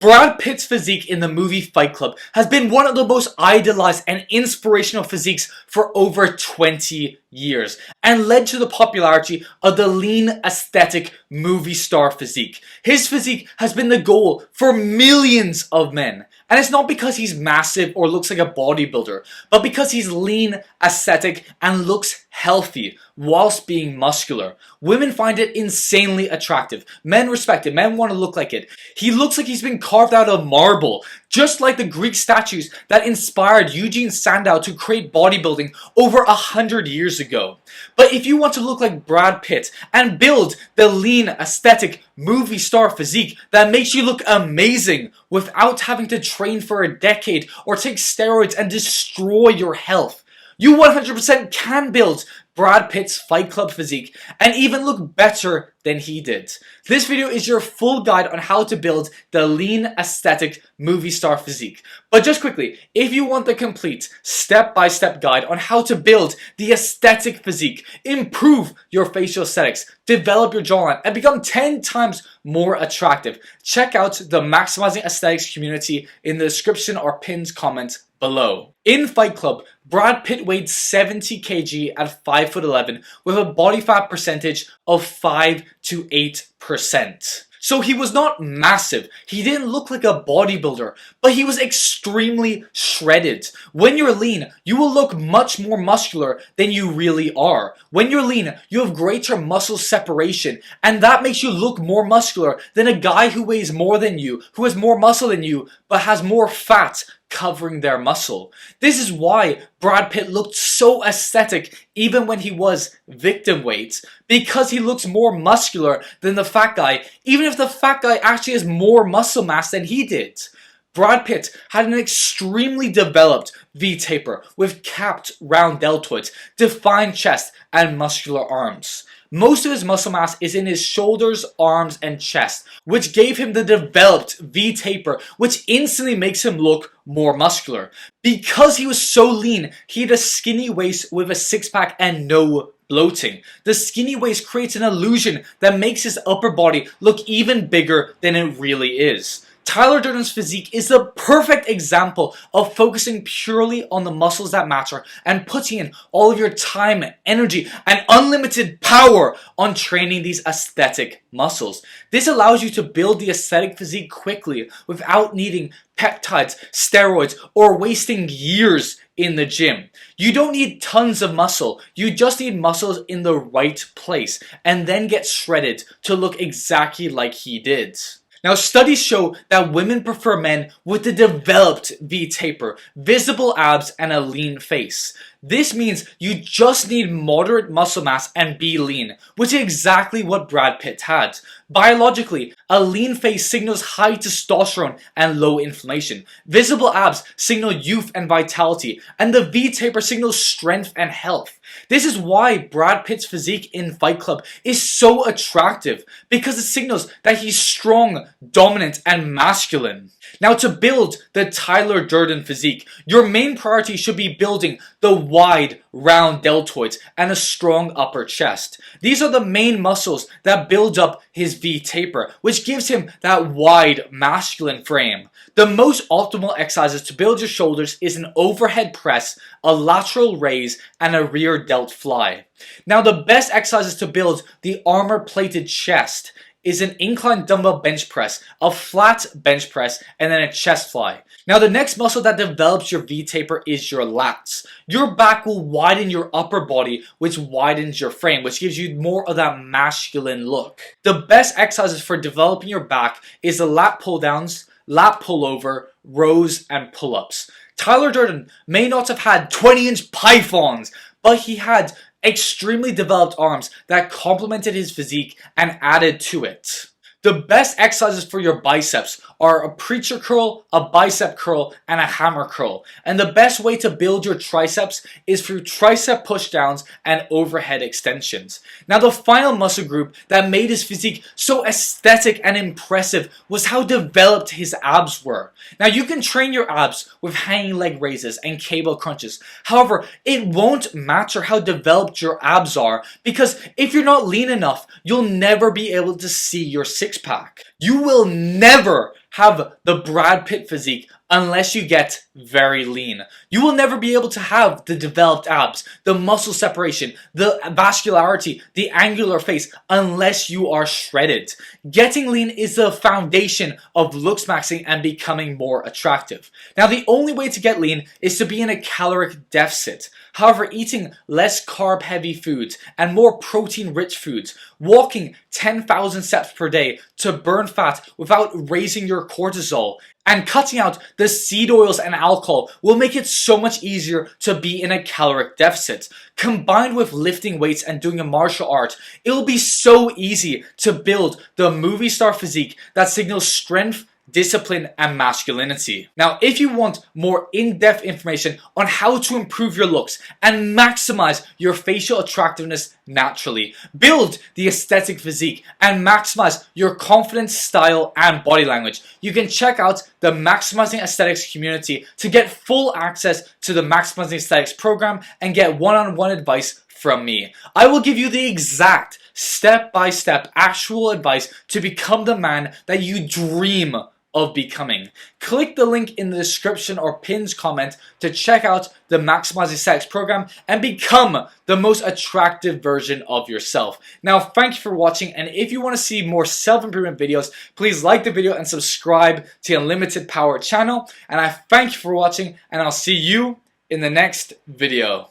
Brad Pitt's physique in the movie Fight Club has been one of the most idolized and inspirational physiques for over 20 years and led to the popularity of the lean aesthetic movie star physique. His physique has been the goal for millions of men. And it's not because he's massive or looks like a bodybuilder, but because he's lean, aesthetic, and looks healthy whilst being muscular. Women find it insanely attractive. Men respect it. Men want to look like it. He looks like he's been carved out of marble, just like the Greek statues that inspired Eugene Sandow to create bodybuilding over 100 years ago. But if you want to look like Brad Pitt and build the lean, aesthetic, movie star physique that makes you look amazing without having to train for a decade or take steroids and destroy your health, you 100% can build Brad Pitt's Fight Club physique and even look better than he did. This video is your full guide on how to build the lean, aesthetic, movie star physique. But just quickly, if you want the complete step-by-step guide on how to build the aesthetic physique, improve your facial aesthetics, develop your jawline, and become 10 times more attractive, check out the Maximizing Aesthetics community in the description or pinned comment below. In Fight Club, Brad Pitt weighed 70 kg at 5'11" with a body fat percentage of 5 to 8%. So he was not massive, he didn't look like a bodybuilder, but he was extremely shredded. When you're lean, you will look much more muscular than you really are. When you're lean, you have greater muscle separation, and that makes you look more muscular than a guy who weighs more than you, who has more muscle than you, but has more fat covering their muscle. This is why Brad Pitt looked so aesthetic even when he was victim weight, because he looks more muscular than the fat guy, even if the fat guy actually has more muscle mass than he did. Brad Pitt had an extremely developed V-taper with capped round deltoids, defined chest, and muscular arms. Most of his muscle mass is in his shoulders, arms, and chest, which gave him the developed V-taper, which instantly makes him look more muscular. Because he was so lean, he had a skinny waist with a six-pack and no bloating. The skinny waist creates an illusion that makes his upper body look even bigger than it really is. Tyler Durden's physique is the perfect example of focusing purely on the muscles that matter and putting in all of your time, energy, and unlimited power on training these aesthetic muscles. This allows you to build the aesthetic physique quickly without needing peptides, steroids, or wasting years in the gym. You don't need tons of muscle, you just need muscles in the right place and then get shredded to look exactly like he did. Now, studies show that women prefer men with a developed V-taper, visible abs, and a lean face. This means you just need moderate muscle mass and be lean, which is exactly what Brad Pitt had. Biologically, a lean face signals high testosterone and low inflammation. Visible abs signal youth and vitality, and the V-taper signals strength and health. This is why Brad Pitt's physique in Fight Club is so attractive, because it signals that he's strong, dominant, and masculine. Now, to build the Tyler Durden physique, your main priority should be building the wide, round deltoids and a strong upper chest. These are the main muscles that build up his V-taper, which gives him that wide, masculine frame. The most optimal exercises to build your shoulders is an overhead press, a lateral raise, and a rear delt fly. Now, the best exercises to build the armor-plated chest is an incline dumbbell bench press, a flat bench press, and then a chest fly. Now, the next muscle that develops your V-taper is your lats. Your back will widen your upper body, which widens your frame, which gives you more of that masculine look. The best exercises for developing your back is the lat pull downs, lat pullover, rows, and pull-ups. Tyler Durden may not have had 20-inch pythons, but he had extremely developed arms that complemented his physique and added to it. The best exercises for your biceps are a preacher curl, a bicep curl, and a hammer curl. And the best way to build your triceps is through tricep pushdowns and overhead extensions. Now, the final muscle group that made his physique so aesthetic and impressive was how developed his abs were. Now, you can train your abs with hanging leg raises and cable crunches. However, it won't matter how developed your abs are, because if you're not lean enough, you'll never be able to see your six-pack. You will never have the Brad Pitt physique unless you get very lean. You will never be able to have the developed abs, the muscle separation, the vascularity, the angular face unless you are shredded. Getting lean is the foundation of looks maxing and becoming more attractive. Now, the only way to get lean is to be in a caloric deficit. However, eating less carb heavy foods and more protein rich foods, walking 10,000 steps per day to burn fat without raising your cortisol, and cutting out the seed oils and alcohol will make it so much easier to be in a caloric deficit. Combined with lifting weights and doing a martial art, it will be so easy to build the movie star physique that signals strength, discipline, and masculinity. Now, if you want more in-depth information on how to improve your looks and maximize your facial attractiveness naturally, build the aesthetic physique, and maximize your confidence, style, and body language, you can check out the Maximizing Aesthetics community to get full access to the Maximizing Aesthetics program and get one-on-one advice from me. I will give you the exact step-by-step actual advice to become the man that you dream of becoming. Click the link in the description or pinned comment to check out the Maximizing Aesthetics program and become the most attractive version of yourself. Now, thank you for watching, and if you want to see more self-improvement videos, please like the video and subscribe to the Unlimited Power channel. And I thank you for watching, and I'll see you in the next video.